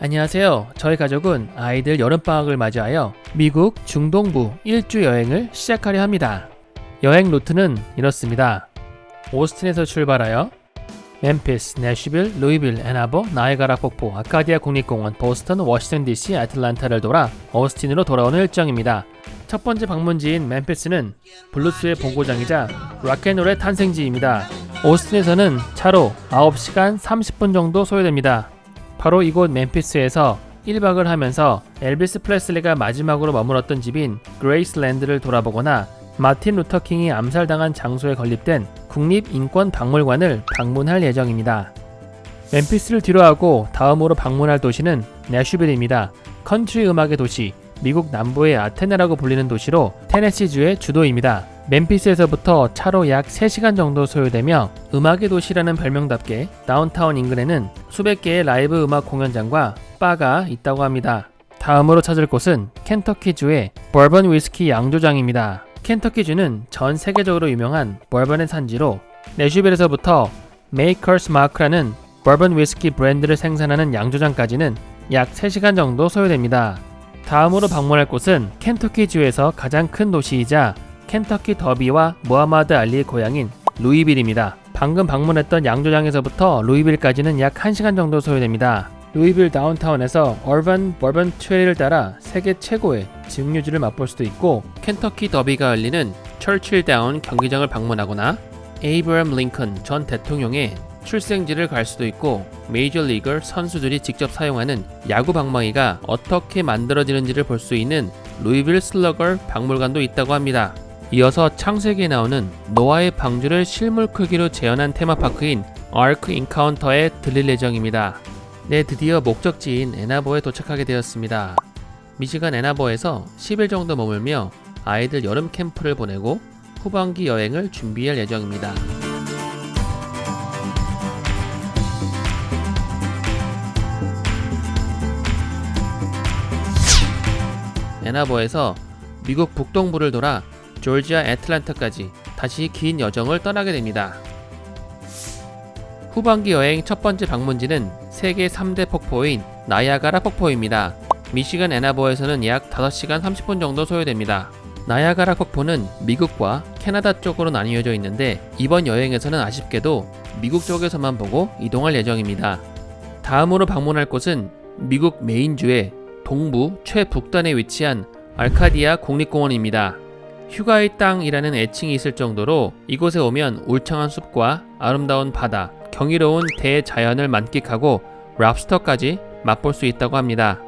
안녕하세요. 저희 가족은 아이들 여름방학을 맞이하여 미국 중동부 일주 여행을 시작하려 합니다. 여행 루트는 이렇습니다. 오스틴에서 출발하여 멤피스, 내슈빌, 루이빌, 애나버, 나이아가라 폭포, 아카디아 국립공원, 보스턴, 워싱턴 DC, 애틀란타를 돌아 오스틴으로 돌아오는 일정입니다. 첫 번째 방문지인 멤피스는 블루스의 본고장이자 락앤롤의 탄생지입니다. 오스틴에서는 차로 9시간 30분 정도 소요됩니다. 바로 이곳 멤피스에서 1박을 하면서 엘비스 프레슬리가 마지막으로 머물었던 집인 그레이스랜드를 돌아보거나 마틴 루터킹이 암살당한 장소에 건립된 국립인권박물관을 방문할 예정입니다. 멤피스를 뒤로하고 다음으로 방문할 도시는 내슈빌입니다. 컨트리 음악의 도시, 미국 남부의 아테네라고 불리는 도시로 테네시주의 주도입니다. 멤피스에서부터 차로 약 3시간 정도 소요되며 음악의 도시라는 별명답게 다운타운 인근에는 수백 개의 라이브 음악 공연장과 바가 있다고 합니다. 다음으로 찾을 곳은 켄터키주의 버번 위스키 양조장입니다. 켄터키주는 전 세계적으로 유명한 버번의 산지로 내슈빌에서부터 메이커스 마크라는 버번 위스키 브랜드를 생산하는 양조장까지는 약 3시간 정도 소요됩니다. 다음으로 방문할 곳은 켄터키주에서 가장 큰 도시이자 켄터키 더비와 무하마드 알리의 고향인 루이빌입니다. 방금 방문했던 양조장에서부터 루이빌까지는 약 1시간 정도 소요됩니다. 루이빌 다운타운에서 얼반 버번 트레일을 따라 세계 최고의 증류주를 맛볼 수도 있고, 켄터키 더비가 열리는 철칠다운 경기장을 방문하거나 에이브럼 링컨 전 대통령의 출생지를 갈 수도 있고, 메이저리거 선수들이 직접 사용하는 야구 방망이가 어떻게 만들어지는지를 볼 수 있는 루이빌 슬러거 박물관도 있다고 합니다. 이어서 창세기에 나오는 노아의 방주를 실물 크기로 재현한 테마파크인 아크 인카운터에 들릴 예정입니다. 네, 드디어 목적지인 애나버에 도착하게 되었습니다. 미시간 애나버에서 10일 정도 머물며 아이들 여름 캠프를 보내고 후반기 여행을 준비할 예정입니다. 애나버에서 미국 북동부를 돌아 조지아 애틀란타까지 다시 긴 여정을 떠나게 됩니다. 후반기 여행 첫 번째 방문지는 세계 3대 폭포인 나이아가라 폭포입니다. 미시간 애나버에서는 약 5시간 30분 정도 소요됩니다. 나이아가라 폭포는 미국과 캐나다 쪽으로 나뉘어져 있는데 이번 여행에서는 아쉽게도 미국 쪽에서만 보고 이동할 예정입니다. 다음으로 방문할 곳은 미국 메인주의 동부 최북단에 위치한 아카디아 국립공원입니다. 휴가의 땅이라는 애칭이 있을 정도로 이곳에 오면 울창한 숲과 아름다운 바다, 경이로운 대자연을 만끽하고 랍스터까지 맛볼 수 있다고 합니다.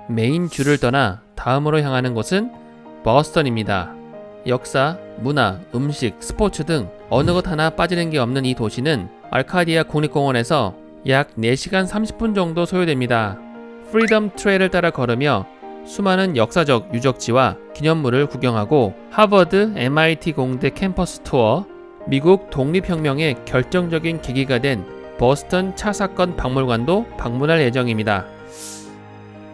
메인주를 떠나 다음으로 향하는 곳은 버스턴입니다. 역사, 문화, 음식, 스포츠 등 어느 것 하나 빠지는 게 없는 이 도시는 아카디아 국립공원에서 약 4시간 30분 정도 소요됩니다. 프리덤 트레일을 따라 걸으며 수많은 역사적 유적지와 기념물을 구경하고 하버드 MIT 공대 캠퍼스 투어, 미국 독립혁명의 결정적인 계기가 된 버스턴 차 사건 박물관도 방문할 예정입니다.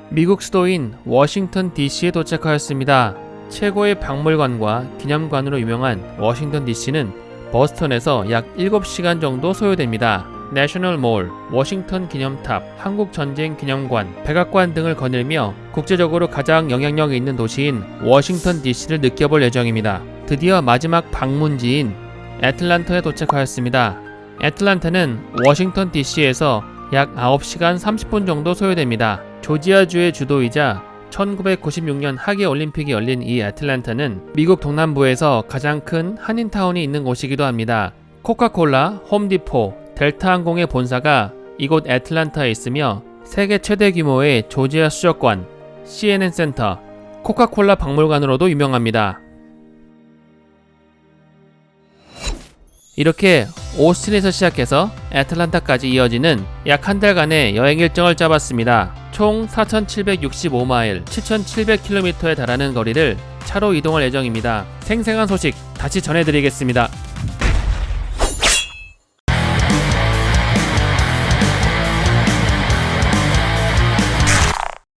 미국 수도인 워싱턴 DC에 도착하였습니다. 최고의 박물관과 기념관으로 유명한 워싱턴 DC는 버스턴에서 약 7시간 정도 소요됩니다. 내셔널 몰, 워싱턴 기념탑, 한국전쟁 기념관, 백악관 등을 거닐며 국제적으로 가장 영향력 있는 도시인 워싱턴 DC를 느껴볼 예정입니다. 드디어 마지막 방문지인 애틀란타에 도착하였습니다. 애틀란타는 워싱턴 DC에서 약 9시간 30분 정도 소요됩니다. 조지아주의 주도이자 1996년 하계올림픽이 열린 이 애틀란타는 미국 동남부에서 가장 큰 한인타운이 있는 곳이기도 합니다. 코카콜라, 홈디포, 델타항공의 본사가 이곳 애틀란타에 있으며 세계 최대 규모의 조지아 수족관, CNN 센터, 코카콜라 박물관으로도 유명합니다. 이렇게 오스틴에서 시작해서 애틀란타까지 이어지는 약 한 달간의 여행 일정을 짜봤습니다. 총 4,765마일, 7,700km에 달하는 거리를 차로 이동할 예정입니다. 생생한 소식 다시 전해드리겠습니다.